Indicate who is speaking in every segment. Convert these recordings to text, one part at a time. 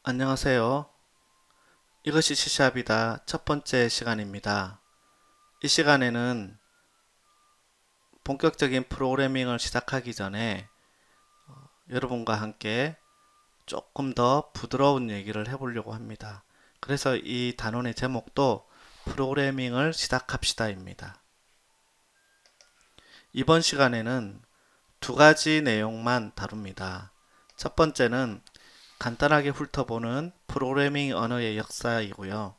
Speaker 1: 안녕하세요. 이것이 C샵이다 첫 번째 시간입니다. 이 시간에는 본격적인 프로그래밍을 시작하기 전에 여러분과 함께 조금 더 부드러운 얘기를 해보려고 합니다. 그래서 이 단원의 제목도 프로그래밍을 시작합시다입니다. 이번 시간에는 두 가지 내용만 다룹니다. 첫 번째는 간단하게 훑어보는 프로그래밍 언어의 역사이고요.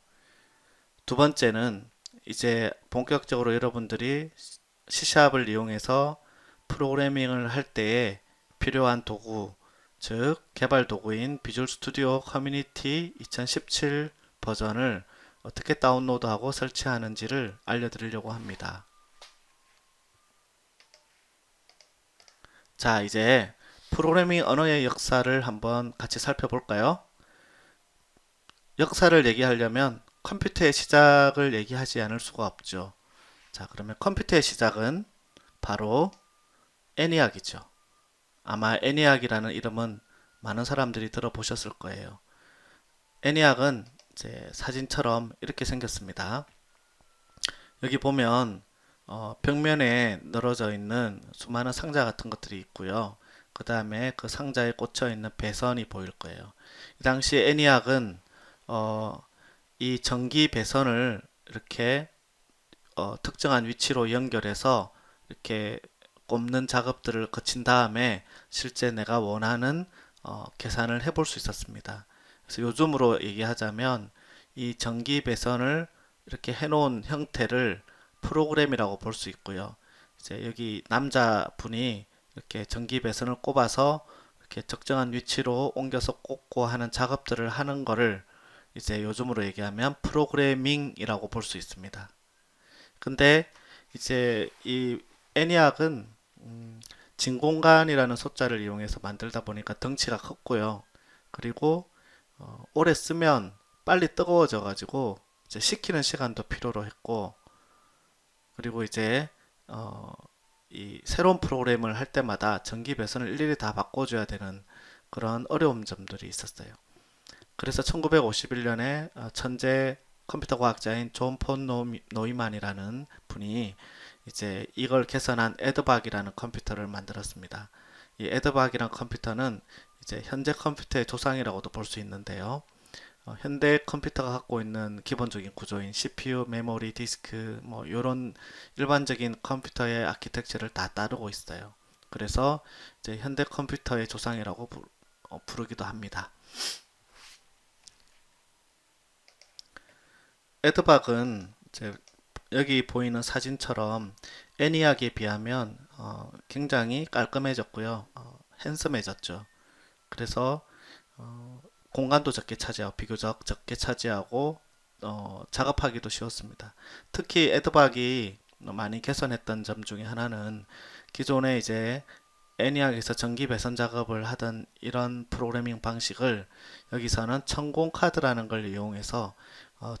Speaker 1: 두 번째는 이제 본격적으로 여러분들이 C샵을 이용해서 프로그래밍을 할 때에 필요한 도구, 즉 개발 도구인 비주얼 스튜디오 커뮤니티 2017 버전을 어떻게 다운로드하고 설치하는지를 알려드리려고 합니다. 자, 이제 프로그래밍 언어의 역사를 한번 같이 살펴볼까요? 역사를 얘기하려면 컴퓨터의 시작을 얘기하지 않을 수가 없죠. 자, 그러면 컴퓨터의 시작은 바로 애니악이죠. 아마 애니악이라는 이름은 많은 사람들이 들어보셨을 거예요. 애니악은 이제 사진처럼 이렇게 생겼습니다. 여기 보면 벽면에 늘어져 있는 수많은 상자 같은 것들이 있고요. 그 다음에 그 상자에 꽂혀 있는 배선이 보일 거예요. 이 당시 애니악은 이 전기 배선을 이렇게 특정한 위치로 연결해서 이렇게 꼽는 작업들을 거친 다음에 실제 내가 원하는 계산을 해볼 수 있었습니다. 그래서 요즘으로 얘기하자면 이 전기 배선을 이렇게 해놓은 형태를 프로그램이라고 볼 수 있고요. 이제 여기 남자분이 이렇게 전기 배선을 꼽아서 이렇게 적정한 위치로 옮겨서 꽂고 하는 작업들을 하는 거를 이제 요즘으로 얘기하면 프로그래밍이라고 볼 수 있습니다. 근데 이제 이 애니악은 진공관이라는 소자를 이용해서 만들다 보니까 덩치가 컸고요. 그리고 오래 쓰면 빨리 뜨거워져 가지고 이제 식히는 시간도 필요로 했고, 그리고 이제 어, 이 새로운 프로그램을 할 때마다 전기 배선을 일일이 다 바꿔줘야 되는 그런 어려운 점들이 있었어요. 그래서 1951년에 천재 컴퓨터 과학자인 존 폰 노이만이라는 분이 이제 이걸 개선한 에드박이라는 컴퓨터를 만들었습니다. 이 에드박이라는 컴퓨터는 이제 현재 컴퓨터의 조상이라고도 볼 수 있는데요. 현대 컴퓨터가 갖고 있는 기본적인 구조인 CPU, 메모리, 디스크, 뭐 이런 일반적인 컴퓨터의 아키텍처를 다 따르고 있어요. 그래서 이제 현대 컴퓨터의 조상이라고 부르기도 합니다. 에드박은 이제 여기 보이는 사진처럼 애니악에 비하면 굉장히 깔끔해졌고요. 핸섬해졌죠. 그래서 공간도 적게 차지하고 비교적 적게 차지하고 작업하기도 쉬웠습니다. 특히 에드박이 많이 개선했던 점 중에 하나는 기존에 이제 애니악에서 전기 배선 작업을 하던 이런 프로그래밍 방식을 여기서는 천공 카드라는 걸 이용해서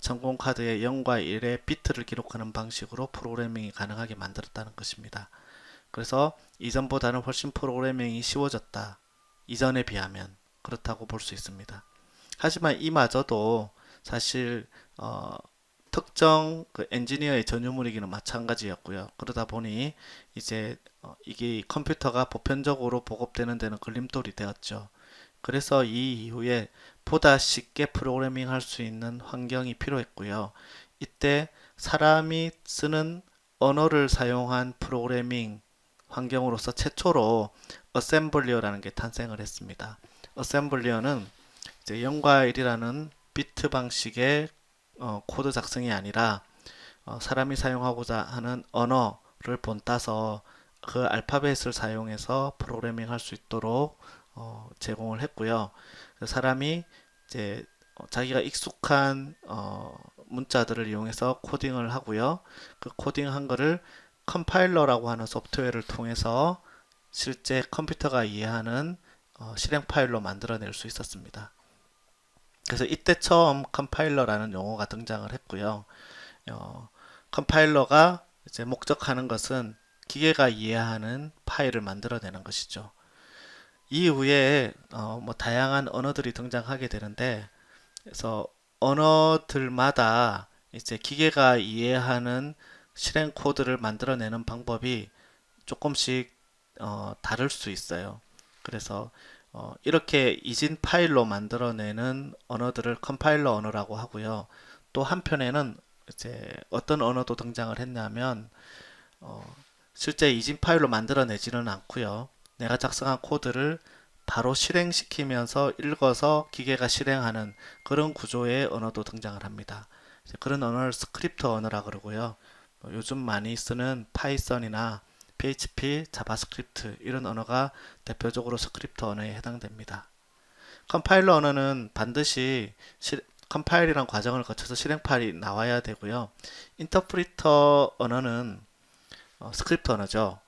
Speaker 1: 천공 카드의 0과 1의 비트를 기록하는 방식으로 프로그래밍이 가능하게 만들었다는 것입니다. 그래서 이전보다는 훨씬 프로그래밍이 쉬워졌다. 이전에 비하면 그렇다고 볼 수 있습니다. 하지만 이마저도 사실 특정 그 엔지니어의 전유물이기는 마찬가지였고요. 그러다 보니 이제 이게 컴퓨터가 보편적으로 보급되는 데는 걸림돌이 되었죠. 그래서 이 이후에 보다 쉽게 프로그래밍 할 수 있는 환경이 필요했고요. 이때 사람이 쓰는 언어를 사용한 프로그래밍 환경으로서 최초로 어셈블리어라는 게 탄생을 했습니다. 어셈블리어는 이제 0과 1이라는 비트 방식의 코드 작성이 아니라 사람이 사용하고자 하는 언어를 본따서 그 알파벳을 사용해서 프로그래밍 할 수 있도록 제공을 했고요. 사람이 이제 자기가 익숙한 문자들을 이용해서 코딩을 하고요. 그 코딩한 거를 컴파일러라고 하는 소프트웨어를 통해서 실제 컴퓨터가 이해하는 실행 파일로 만들어낼 수 있었습니다. 그래서 이때 처음 컴파일러라는 용어가 등장을 했고요. 컴파일러가 이제 목적하는 것은 기계가 이해하는 파일을 만들어내는 것이죠. 이후에 뭐 다양한 언어들이 등장하게 되는데, 그래서 언어들마다 이제 기계가 이해하는 실행 코드를 만들어내는 방법이 조금씩 다를 수 있어요. 그래서 이렇게 이진 파일로 만들어내는 언어들을 컴파일러 언어라고 하고요. 또 한편에는 이제 어떤 언어도 등장을 했냐면 어, 실제 이진 파일로 만들어내지는 않고요. 내가 작성한 코드를 바로 실행시키면서 읽어서 기계가 실행하는 그런 구조의 언어도 등장을 합니다. 그런 언어를 스크립트 언어라 그러고요. 요즘 많이 쓰는 파이썬이나 PHP, 자바스크립트 이런 언어가 대표적으로 스크립트 언어에 해당됩니다. 컴파일러 언어는 반드시 컴파일이란 과정을 거쳐서 실행 파일이 나와야 되고요. 인터프리터 언어는 스크립트 언어죠.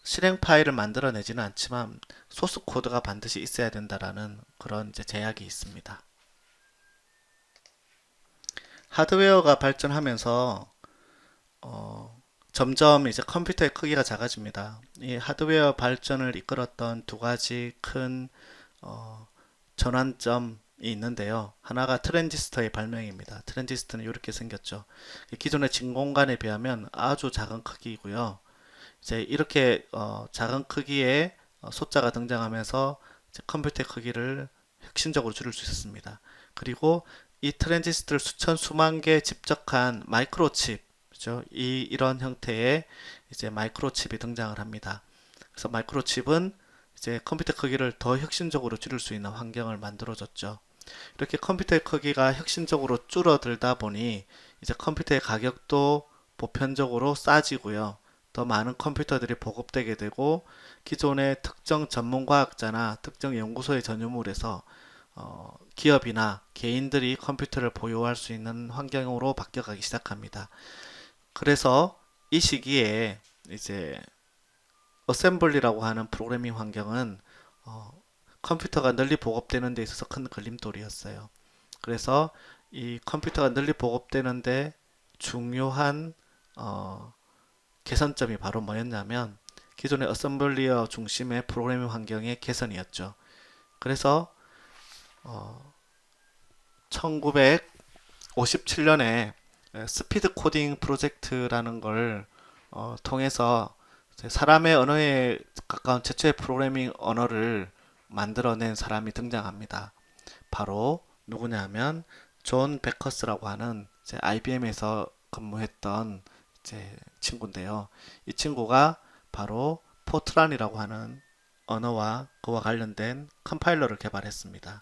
Speaker 1: 실행 파일을 만들어내지는 않지만 소스 코드가 반드시 있어야 된다라는 그런 이제 제약이 있습니다. 하드웨어가 발전하면서 점점 이제 컴퓨터의 크기가 작아집니다. 이 하드웨어 발전을 이끌었던 두 가지 큰 어, 전환점이 있는데요. 하나가 트랜지스터의 발명입니다. 트랜지스터는 이렇게 생겼죠. 기존의 진공관에 비하면 아주 작은 크기이고요. 이제 이렇게 작은 크기의 숫자가 등장하면서 이제 컴퓨터의 크기를 혁신적으로 줄일 수 있었습니다. 그리고 이 트랜지스터를 수천 수만 개 집적한 마이크로칩, 그죠? 이런 형태의 이제 마이크로칩이 등장을 합니다. 그래서 마이크로칩은 이제 컴퓨터 크기를 더 혁신적으로 줄일 수 있는 환경을 만들어줬죠. 이렇게 컴퓨터의 크기가 혁신적으로 줄어들다 보니 이제 컴퓨터의 가격도 보편적으로 싸지고요. 더 많은 컴퓨터들이 보급되게 되고 기존의 특정 전문과학자나 특정 연구소의 전유물에서 기업이나 개인들이 컴퓨터를 보유할 수 있는 환경으로 바뀌어가기 시작합니다. 그래서 이 시기에 이제 어셈블리라고 하는 프로그래밍 환경은 어, 컴퓨터가 널리 보급되는 데 있어서 큰 걸림돌이었어요. 그래서 이 컴퓨터가 널리 보급되는데 중요한 개선점이 바로 뭐였냐면 기존의 어셈블리어 중심의 프로그래밍 환경의 개선이었죠. 그래서 1957년에 스피드 코딩 프로젝트라는 걸 통해서 사람의 언어에 가까운 최초의 프로그래밍 언어를 만들어낸 사람이 등장합니다. 바로 누구냐면 존 베커스라고 하는 IBM에서 근무했던 친구인데요. 이 친구가 바로 포트란이라고 하는 언어와 그와 관련된 컴파일러를 개발했습니다.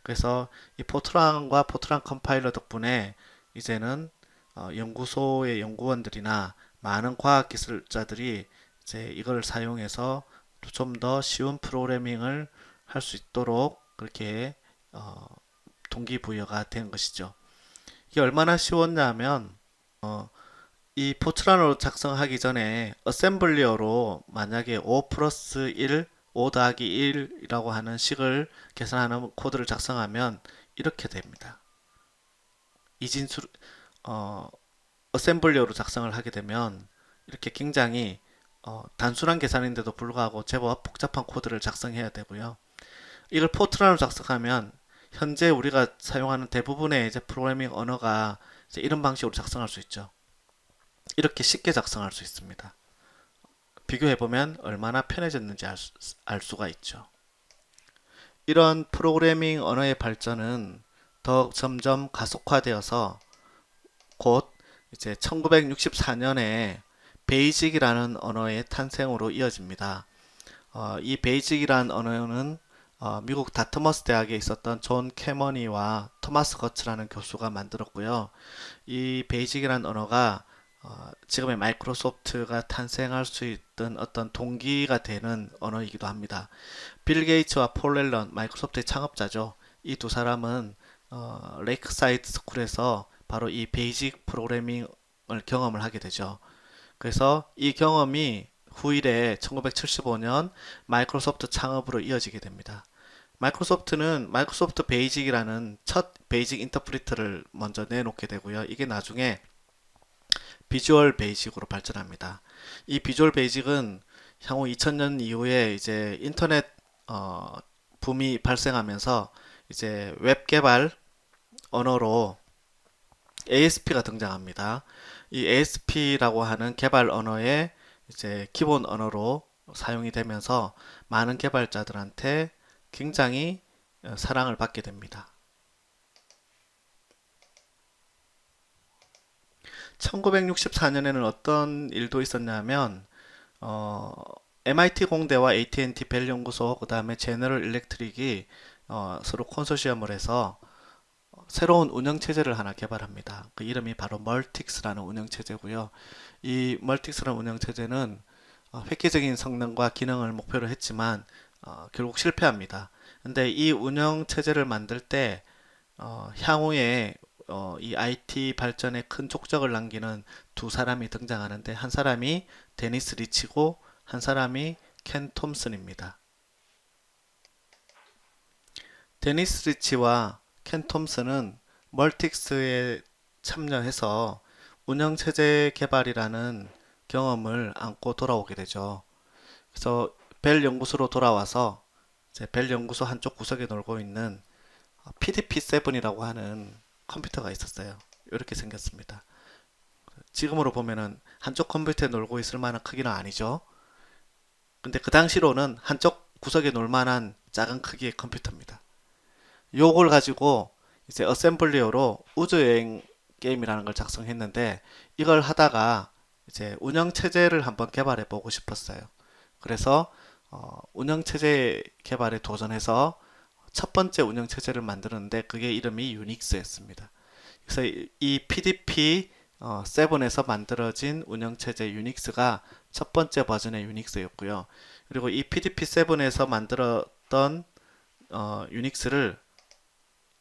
Speaker 1: 그래서 이 포트란과 포트란 컴파일러 덕분에 이제는 연구소의 연구원들이나 많은 과학기술자들이 이제 이걸 사용해서 좀 더 쉬운 프로그래밍을 할 수 있도록 그렇게 동기부여가 된 것이죠. 이게 얼마나 쉬웠냐면 이 포트란으로 작성하기 전에 어셈블리어로 만약에 5 플러스 1, 5 더하기 1이라고 하는 식을 계산하는 코드를 작성하면 이렇게 됩니다. 이진수 어셈블리어로 작성을 하게 되면 이렇게 굉장히 단순한 계산인데도 불구하고 제법 복잡한 코드를 작성해야 되고요. 이걸 포트란으로 작성하면 현재 우리가 사용하는 대부분의 이제 프로그래밍 언어가 이제 이런 방식으로 작성할 수 있죠. 이렇게 쉽게 작성할 수 있습니다. 비교해보면 얼마나 편해졌는지 알 수가 있죠. 이런 프로그래밍 언어의 발전은 더 점점 가속화되어서 곧 이제 1964년에 베이직이라는 언어의 탄생으로 이어집니다. 이 베이직이라는 언어는 미국 다트머스 대학에 있었던 존 캐머니와 토마스 거츠라는 교수가 만들었고요. 이 베이직이라는 언어가 지금의 마이크로소프트가 탄생할 수 있던 어떤 동기가 되는 언어이기도 합니다. 빌 게이츠와 폴 앨런, 마이크로소프트의 창업자죠. 이 두 사람은 레이크사이드 스쿨에서 바로 이 베이직 프로그래밍을 경험을 하게 되죠. 그래서 이 경험이 후일에 1975년 마이크로소프트 창업으로 이어지게 됩니다. 마이크로소프트는 마이크로소프트 베이직이라는 첫 베이직 인터프리터를 먼저 내놓게 되고요. 이게 나중에 비주얼 베이직으로 발전합니다. 이 비주얼 베이직은 향후 2000년 이후에 이제 인터넷 붐이 발생하면서 이제 웹 개발 언어로 ASP가 등장합니다. 이 ASP라고 하는 개발 언어의 이제 기본 언어로 사용이 되면서 많은 개발자들한테 굉장히 사랑을 받게 됩니다. 1964년에는 어떤 일도 있었냐면 어, MIT 공대와 AT&T 벨 연구소 그 다음에 제너럴 일렉트릭이 서로 컨소시엄을 해서 새로운 운영 체제를 하나 개발합니다. 그 이름이 바로 멀틱스라는 운영 체제고요. 이 멀틱스라는 운영 체제는 획기적인 성능과 기능을 목표로 했지만 결국 실패합니다. 근데 이 운영 체제를 만들 때 향후에 이 IT 발전에 큰 족적을 남기는 두 사람이 등장하는데 한 사람이 데니스 리치고 한 사람이 켄 톰슨입니다. 데니스 리치와 켄 톰슨은 멀틱스에 참여해서 운영체제 개발이라는 경험을 안고 돌아오게 되죠. 그래서 벨 연구소로 돌아와서 이제 벨 연구소 한쪽 구석에 놀고 있는 PDP-7이라고 하는 컴퓨터가 있었어요. 이렇게 생겼습니다. 지금으로 보면은 한쪽 컴퓨터에 놀고 있을 만한 크기는 아니죠. 근데 그 당시로는 한쪽 구석에 놀 만한 작은 크기의 컴퓨터입니다. 요걸 가지고 이제 어셈블리어로 우주여행 게임이라는 걸 작성했는데 이걸 하다가 이제 운영 체제를 한번 개발해 보고 싶었어요. 그래서 운영 체제 개발에 도전해서 첫 번째 운영 체제를 만드는데 그게 이름이 유닉스였습니다. 그래서 이 PDP 7에서 만들어진 운영 체제 유닉스가 첫 번째 버전의 유닉스였고요. 그리고 이 PDP 7에서 만들었던 유닉스를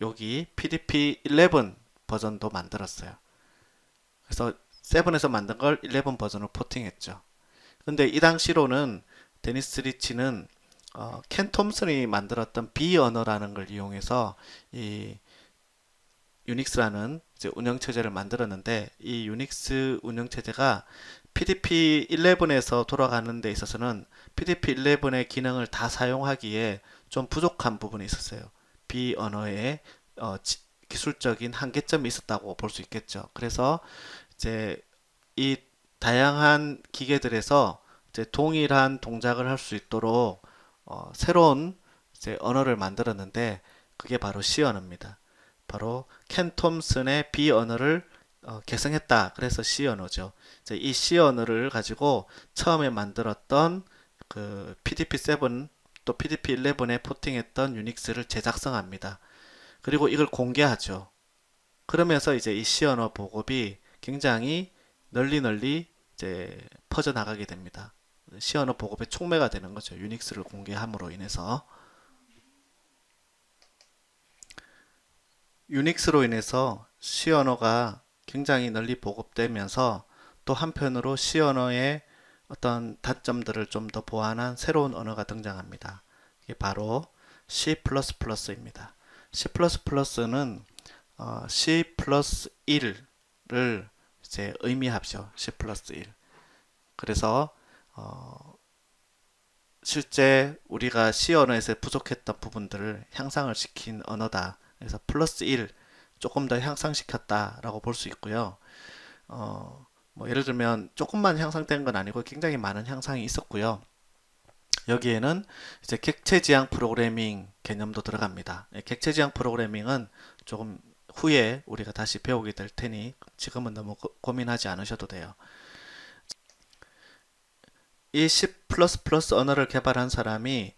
Speaker 1: 여기 PDP 11 버전도 만들었어요. 그래서 7에서 만든 걸 11 버전으로 포팅했죠. 근데 이 당시로는 데니스 리치는 켄 톰슨이 만들었던 B 언어라는 걸 이용해서 이 유닉스라는 이제 운영 체제를 만들었는데 이 유닉스 운영 체제가 PDP 11에서 돌아가는 데 있어서는 PDP 11의 기능을 다 사용하기에 좀 부족한 부분이 있었어요. B 언어에 기술적인 한계점이 있었다고 볼 수 있겠죠. 그래서 이제 이 다양한 기계들에서 이제 동일한 동작을 할 수 있도록 새로운 이제 언어를 만들었는데 그게 바로 C 언어입니다. 바로 켄 톰슨의 B 언어를 계승했다. 그래서 C 언어죠. 이제 이 C 언어를 가지고 처음에 만들었던 그 PDP-7 또 PDP-11에 포팅했던 유닉스를 재작성합니다. 그리고 이걸 공개하죠. 그러면서 이제 이 C 언어 보급이 굉장히 널리 이제 퍼져나가게 됩니다. C 언어 보급의 촉매가 되는 거죠. 유닉스를 공개함으로 인해서. 유닉스로 인해서 C 언어가 굉장히 널리 보급되면서 또 한편으로 C 언어의 어떤 단점들을 좀 더 보완한 새로운 언어가 등장합니다. 이게 바로 C++입니다. C++는 C 플러스 1을 이제 의미하죠. C 플러스 1. 그래서 실제 우리가 C 언어에서 부족했던 부분들을 향상을 시킨 언어다. 그래서 플러스 1 조금 더 향상시켰다라고 볼 수 있고요. 뭐 예를 들면 조금만 향상된 건 아니고 굉장히 많은 향상이 있었고요. 여기에는 이제 객체지향 프로그래밍 개념도 들어갑니다. 객체지향 프로그래밍은 조금 후에 우리가 다시 배우게 될 테니 지금은 너무 고민하지 않으셔도 돼요. 이 C++ 언어를 개발한 사람이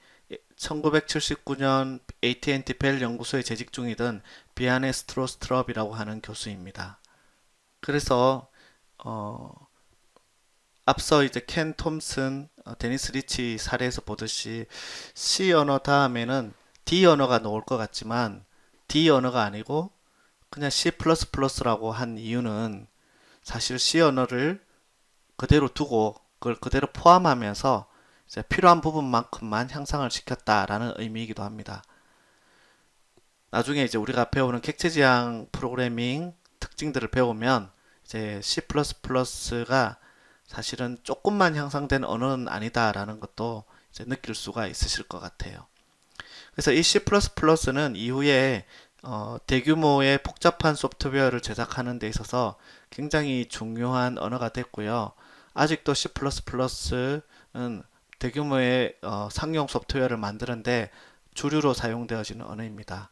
Speaker 1: 1979년 AT&T 벨 연구소에 재직 중이던 비아네 스트로스트럽이라고 하는 교수입니다. 그래서 앞서 이제 켄 톰슨, 데니스 리치 사례에서 보듯이 C 언어 다음에는 D 언어가 나올 것 같지만 D 언어가 아니고 그냥 C++라고 한 이유는 사실 C 언어를 그대로 두고 그걸 그대로 포함하면서 이제 필요한 부분만큼만 향상을 시켰다라는 의미이기도 합니다. 나중에 이제 우리가 배우는 객체지향 프로그래밍 특징들을 배우면 이제 C++가 사실은 조금만 향상된 언어는 아니다라는 것도 이제 느낄 수가 있으실 것 같아요. 그래서 이 C++는 이후에 대규모의 복잡한 소프트웨어를 제작하는 데 있어서 굉장히 중요한 언어가 됐고요. 아직도 C++는 대규모의 상용 소프트웨어를 만드는데 주류로 사용되어지는 언어입니다.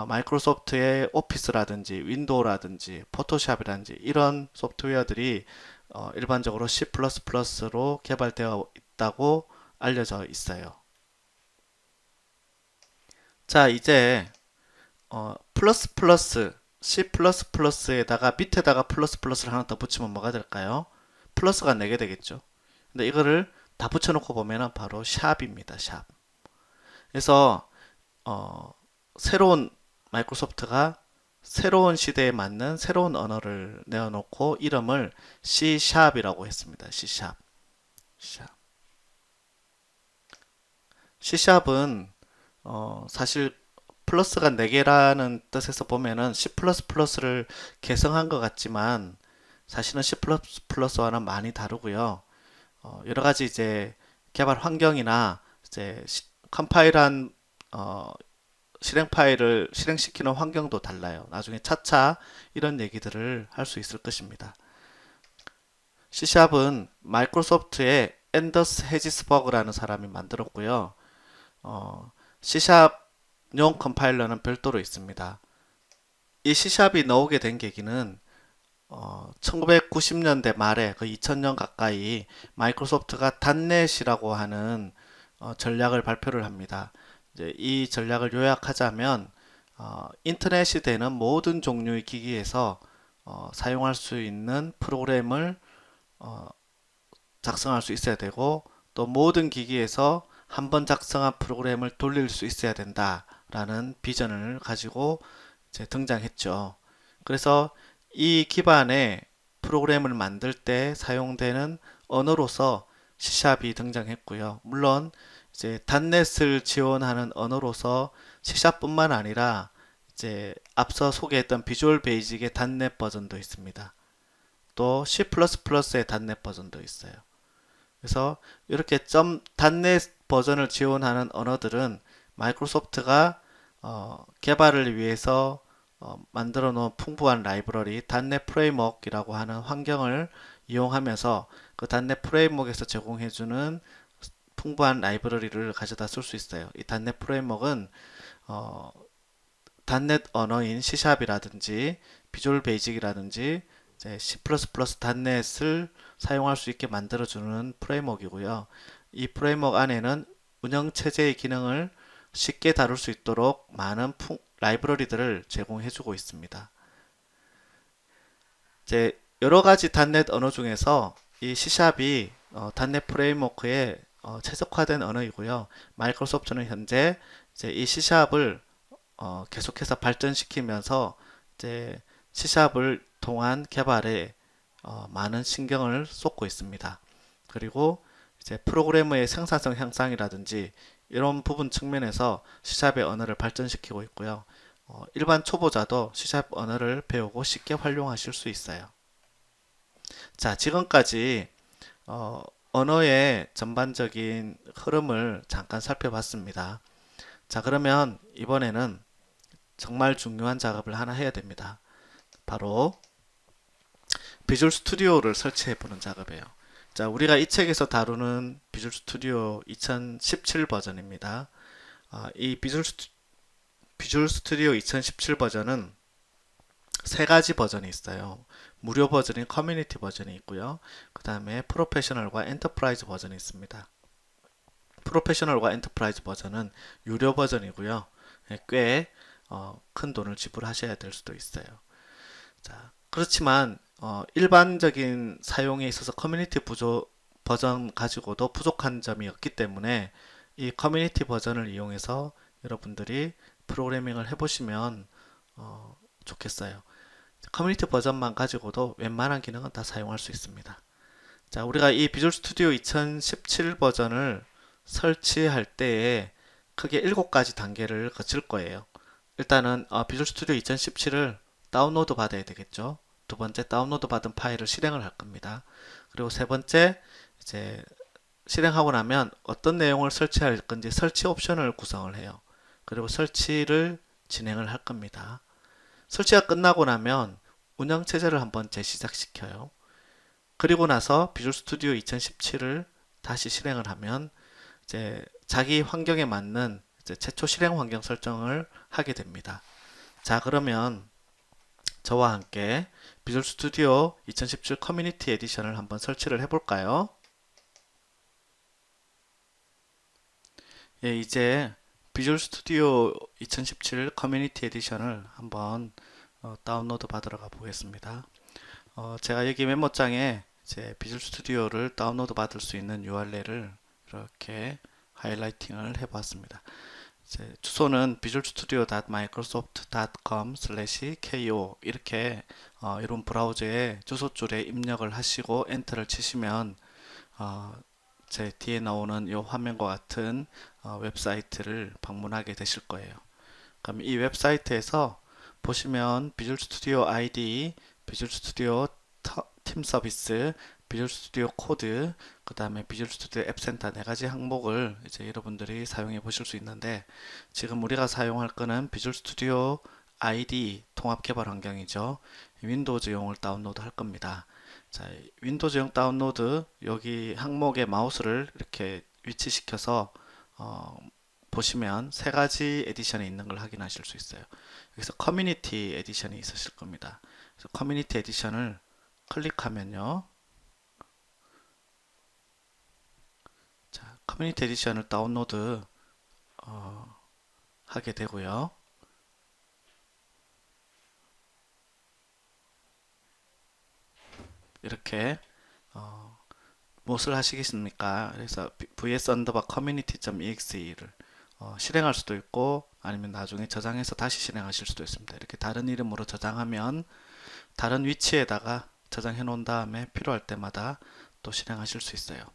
Speaker 1: 마이크로소프트의 오피스라든지 윈도우라든지 포토샵이라든지 이런 소프트웨어들이 일반적으로 C++로 개발되어 있다고 알려져 있어요. 자, 이제 C++에다가 밑에다가 플러스를 하나 더 붙이면 뭐가 될까요? 플러스가 4개 되겠죠. 근데 이거를 다 붙여놓고 보면은 바로 샵입니다. 샵. 그래서 새로운 마이크로소프트가 새로운 시대에 맞는 새로운 언어를 내어놓고 이름을 C#이라고 했습니다. C#. C#은 사실 플러스가 4개라는 뜻에서 보면은 C++를 개성한 것 같지만 사실은 C++와는 많이 다르고요. 여러 가지 이제 개발 환경이나 이제 컴파일한 실행 파일을 실행시키는 환경도 달라요. 나중에 차차 이런 얘기들을 할 수 있을 것입니다. C샵은 마이크로소프트의 앤더스 헤지스버그라는 사람이 만들었고요. C샵용 컴파일러는 별도로 있습니다. 이 C샵이 나오게 된 계기는 1990년대 말에 그 2000년 가까이 마이크로소프트가 단넷이라고 하는 전략을 발표를 합니다. 이제 이 전략을 요약하자면 인터넷이 되는 모든 종류의 기기에서 사용할 수 있는 프로그램을 어, 작성할 수 있어야 되고 또 모든 기기에서 한 번 작성한 프로그램을 돌릴 수 있어야 된다라는 비전을 가지고 이제 등장했죠. 그래서 이 기반의 프로그램을 만들 때 사용되는 언어로서 C샵이 등장했고요. 물론 이제 단넷을 지원하는 언어로서 C샵뿐만 아니라 이제 앞서 소개했던 비주얼 베이직의 단넷 버전도 있습니다. 또 C++의 단넷 버전도 있어요. 그래서 이렇게 단넷 버전을 지원하는 언어들은 마이크로소프트가 개발을 위해서 만들어 놓은 풍부한 라이브러리 단넷 프레임워크이라고 하는 환경을 이용하면서 그 단넷 프레임워크에서 제공해주는 풍부한 라이브러리를 가져다 쓸 수 있어요. 이 단넷 프레임워크는 단넷 언어인 C샵이라든지 비주얼 베이직이라든지 C++ 단넷을 사용할 수 있게 만들어주는 프레임워크이고요. 이 프레임워크 안에는 운영체제의 기능을 쉽게 다룰 수 있도록 많은 라이브러리들을 제공해주고 있습니다. 이제 여러 가지 단넷 언어 중에서 이 C샵이 단넷 프레임워크에 최적화된 언어이고요. 마이크로소프트는 현재 이제 이 C샵을 계속해서 발전시키면서 이제 C샵을 통한 개발에 많은 신경을 쏟고 있습니다. 그리고 이제 프로그래머의 생산성 향상이라든지 이런 부분 측면에서 C샵의 언어를 발전시키고 있고요. 일반 초보자도 C샵 언어를 배우고 쉽게 활용하실 수 있어요. 자, 지금까지 언어의 전반적인 흐름을 잠깐 살펴봤습니다. 자, 그러면 이번에는 정말 중요한 작업을 하나 해야 됩니다. 바로 비주얼 스튜디오를 설치해 보는 작업이에요. 자, 우리가 이 책에서 다루는 비주얼 스튜디오 2017 버전입니다. 이 비주얼 스튜디오 2017 버전은 세 가지 버전이 있어요. 무료 버전인 커뮤니티 버전이 있고요. 그 다음에 프로페셔널과 엔터프라이즈 버전이 있습니다. 프로페셔널과 엔터프라이즈 버전은 유료 버전이고요. 꽤 큰 돈을 지불하셔야 될 수도 있어요. 자, 그렇지만 일반적인 사용에 있어서 커뮤니티 버전 가지고도 부족한 점이 없기 때문에 이 커뮤니티 버전을 이용해서 여러분들이 프로그래밍을 해보시면 좋겠어요. 커뮤니티 버전만 가지고도 웬만한 기능은 다 사용할 수 있습니다. 자, 우리가 이 비주얼 스튜디오 2017 버전을 설치할 때에 크게 7가지 단계를 거칠 거예요. 일단은 비주얼 스튜디오 2017을 다운로드 받아야 되겠죠. 두 번째, 다운로드 받은 파일을 실행을 할 겁니다. 그리고 세 번째, 이제 실행하고 나면 어떤 내용을 설치할 건지 설치 옵션을 구성을 해요. 그리고 설치를 진행을 할 겁니다. 설치가 끝나고 나면 운영체제를 한번 재시작시켜요. 그리고 나서 비주얼 스튜디오 2017을 다시 실행을 하면 이제 자기 환경에 맞는 이제 최초 실행 환경 설정을 하게 됩니다. 자, 그러면 저와 함께 비주얼 스튜디오 2017 커뮤니티 에디션을 한번 설치를 해볼까요? 예, 이제 비주얼 스튜디오 2017 커뮤니티 에디션을 한번 다운로드 받으러 가 보겠습니다. 제가 여기 메모장에 이제 비주얼 스튜디오를 다운로드 받을 수 있는 URL을 이렇게 하이라이팅을 해보았습니다. 이제 주소는 visualstudio.microsoft.com/ko 이렇게 이런 브라우저에 주소줄에 입력을 하시고 엔터를 치시면 어, 제 뒤에 나오는 이 화면과 같은 웹사이트를 방문하게 되실 거예요. 그럼 이 웹사이트에서 보시면 비주얼 스튜디오 아이디, 비주얼 스튜디오 팀 서비스, 비주얼 스튜디오 코드, 그 다음에 비주얼 스튜디오 앱센터 네 가지 항목을 이제 여러분들이 사용해 보실 수 있는데 지금 우리가 사용할 거는 비주얼 스튜디오 아이디 통합 개발 환경이죠. 윈도우즈용을 다운로드 할 겁니다. 자, 윈도우즈용 다운로드 여기 항목에 마우스를 이렇게 위치시켜서 보시면 세 가지 에디션이 있는 걸 확인하실 수 있어요. 여기서 커뮤니티 에디션이 있으실 겁니다. 그래서 커뮤니티 에디션을 클릭하면요. 자, 커뮤니티 에디션을 다운로드 하게 되고요. 이렇게 무엇을 하시겠습니까? 그래서 vs_community.exe를 실행할 수도 있고 아니면 나중에 저장해서 다시 실행하실 수도 있습니다. 이렇게 다른 이름으로 저장하면 다른 위치에다가 저장해 놓은 다음에 필요할 때마다 또 실행하실 수 있어요.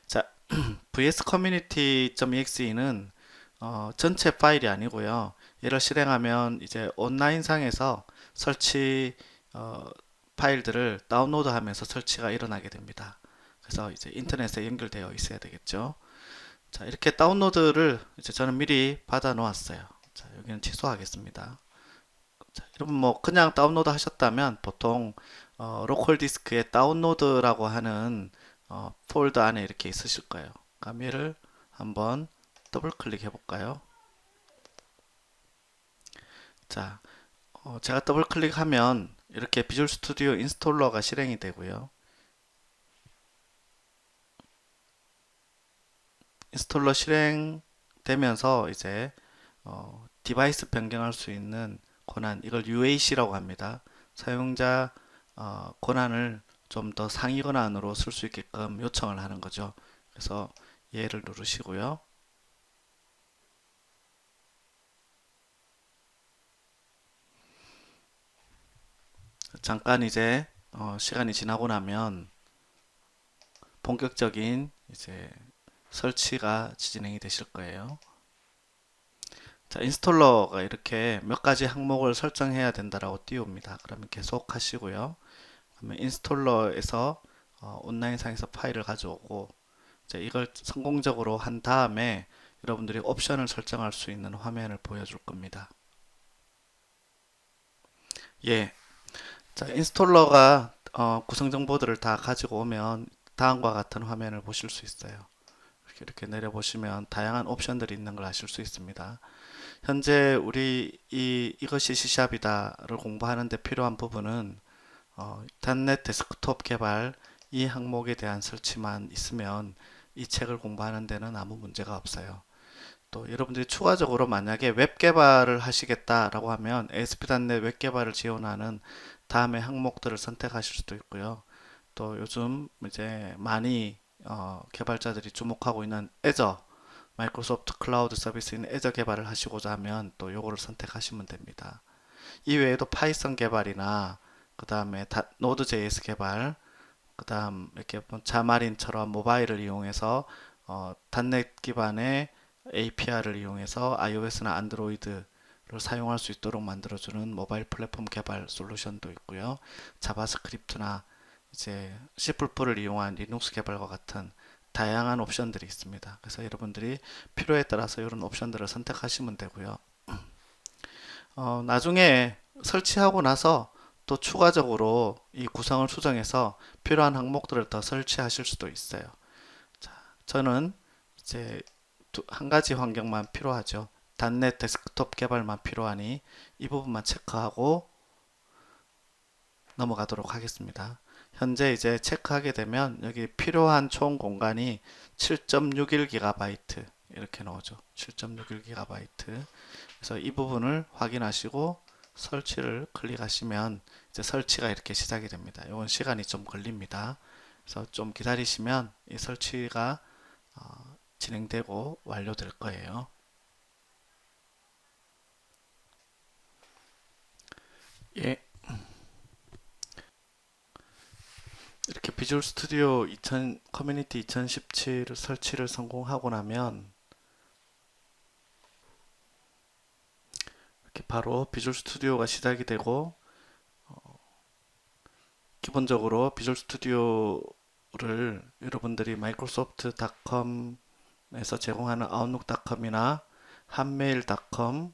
Speaker 1: 자, vscommunity.exe는 전체 파일이 아니고요. 얘를 실행하면 이제 온라인상에서 설치 파일들을 다운로드하면서 설치가 일어나게 됩니다. 그래서 이제 인터넷에 연결되어 있어야 되겠죠. 자, 이렇게 다운로드를 이제 저는 미리 받아 놓았어요. 자, 여기는 취소하겠습니다. 자, 여러분 뭐 그냥 다운로드 하셨다면 보통 로컬 디스크에 다운로드라고 하는 폴더 안에 이렇게 있으실 거예요. 그럼 얘를 한번 더블 클릭해 볼까요? 자, 제가 더블 클릭하면 이렇게 비주얼 스튜디오 인스톨러가 실행이 되고요. 인스톨러 실행되면서 이제 디바이스 변경할 수 있는 권한 이걸 UAC라고 합니다. 사용자 권한을 좀 더 상위 권한으로 쓸 수 있게끔 요청을 하는 거죠. 그래서 얘를 누르시고요. 잠깐 이제 시간이 지나고 나면 본격적인 이제 설치가 진행이 되실 거예요. 자, 인스톨러가 이렇게 몇 가지 항목을 설정해야 된다라고 띄웁니다. 그러면 계속 하시고요. 그러면 인스톨러에서 온라인상에서 파일을 가져오고 이제 이걸 성공적으로 한 다음에 여러분들이 옵션을 설정할 수 있는 화면을 보여줄 겁니다. 예. 자, 인스톨러가 구성 정보들을 다 가지고 오면 다음과 같은 화면을 보실 수 있어요. 이렇게 내려보시면 다양한 옵션들이 있는 걸 아실 수 있습니다. 현재 우리 이것이 C샵이다를 공부하는 데 필요한 부분은 .NET 데스크톱 개발 이 항목에 대한 설치만 있으면 이 책을 공부하는 데는 아무 문제가 없어요. 또 여러분들이 추가적으로 만약에 웹 개발을 하시겠다라고 하면 ASP.NET 웹 개발을 지원하는 다음의 항목들을 선택하실 수도 있고요. 또 요즘 이제 많이 개발자들이 주목하고 있는 애저 마이크로소프트 클라우드 서비스인 애저 개발을 하시고자 하면 또 요거를 선택하시면 됩니다. 이외에도 파이썬 개발이나 그 다음에 노드.js 개발, 그 다음 이렇게 자마린처럼 모바일을 이용해서 .NET 기반의 API를 이용해서 iOS나 안드로이드를 사용할 수 있도록 만들어주는 모바일 플랫폼 개발 솔루션도 있고요. 자바스크립트나 이제 C++를 이용한 리눅스 개발과 같은 다양한 옵션들이 있습니다. 그래서 여러분들이 필요에 따라서 이런 옵션들을 선택하시면 되고요. 나중에 설치하고 나서 또 추가적으로 이 구성을 수정해서 필요한 항목들을 더 설치하실 수도 있어요. 자, 저는 이제 한 가지 환경만 필요하죠. .NET 데스크톱 개발만 필요하니 이 부분만 체크하고 넘어가도록 하겠습니다. 현재 이제 체크하게 되면 여기 필요한 총 공간이 7.61GB 이렇게 나오죠. 7.61GB. 그래서 이 부분을 확인하시고 설치를 클릭하시면 이제 설치가 이렇게 시작이 됩니다. 이건 시간이 좀 걸립니다. 그래서 좀 기다리시면 이 설치가 진행되고 완료될 거예요. 예. 이렇게 비주얼 스튜디오 2000 커뮤니티 2017 설치를 성공하고 나면 이렇게 바로 비주얼 스튜디오가 시작이 되고 기본적으로 비주얼 스튜디오를 여러분들이 마이크로소프트.com에서 제공하는 아웃룩.com이나 한메일.com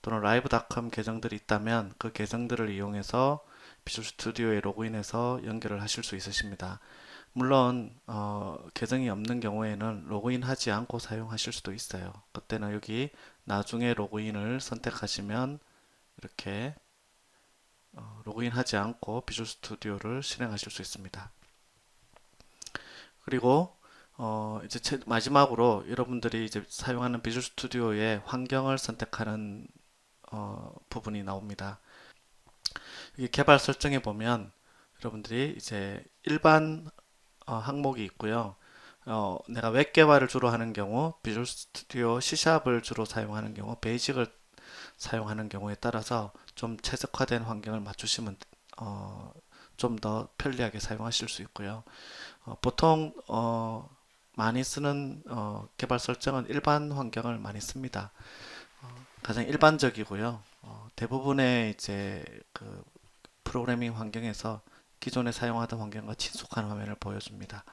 Speaker 1: 또는 라이브.com 계정들이 있다면 그 계정들을 이용해서 비주얼 스튜디오에 로그인해서 연결을 하실 수 있으십니다. 물론 계정이 없는 경우에는 로그인 하지 않고 사용하실 수도 있어요. 그때는 여기 나중에 로그인을 선택하시면 이렇게 로그인 하지 않고 비주얼 스튜디오를 실행하실 수 있습니다. 그리고 이제 마지막으로 여러분들이 이제 사용하는 비주얼 스튜디오의 환경을 선택하는 부분이 나옵니다. 여기 개발 설정에 보면 여러분들이 이제 일반 항목이 있고요. 내가 웹 개발을 주로 하는 경우 비주얼 스튜디오 C샵을 주로 사용하는 경우 베이직을 사용하는 경우에 따라서 좀 최적화된 환경을 맞추시면 좀 더 편리하게 사용하실 수 있고요. 보통 많이 쓰는 개발 설정은 일반 환경을 많이 씁니다. 가장 일반적이고요. 대부분의 이제 그 프로그래밍 환경에서 기존에 사용하던 환경과 친숙한 화면을 보여줍니다.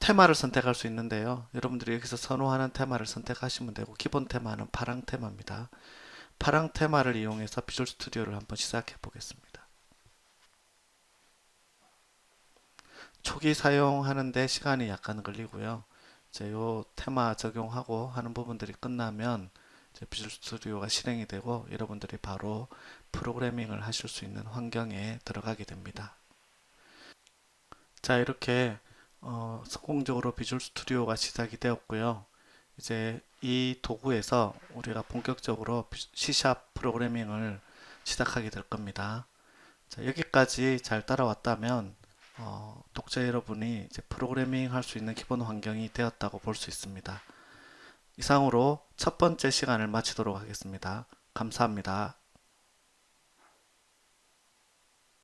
Speaker 1: 테마를 선택할 수 있는데요. 여러분들이 여기서 선호하는 테마를 선택하시면 되고 기본 테마는 파랑 테마입니다. 파랑 테마를 이용해서 비주얼 스튜디오를 한번 시작해 보겠습니다. 초기 사용하는데 시간이 약간 걸리고요. 이제 요 테마 적용하고 하는 부분들이 끝나면 이제 비주얼 스튜디오가 실행이 되고 여러분들이 바로 프로그래밍을 하실 수 있는 환경에 들어가게 됩니다. 자, 이렇게 성공적으로 비주얼 스튜디오가 시작이 되었고요. 이제 이 도구에서 우리가 본격적으로 C샵 프로그래밍을 시작하게 될 겁니다. 자, 여기까지 잘 따라왔다면 독자 여러분이 이제 프로그래밍 할 수 있는 기본 환경이 되었다고 볼 수 있습니다. 이상으로 첫 번째 시간을 마치도록 하겠습니다. 감사합니다.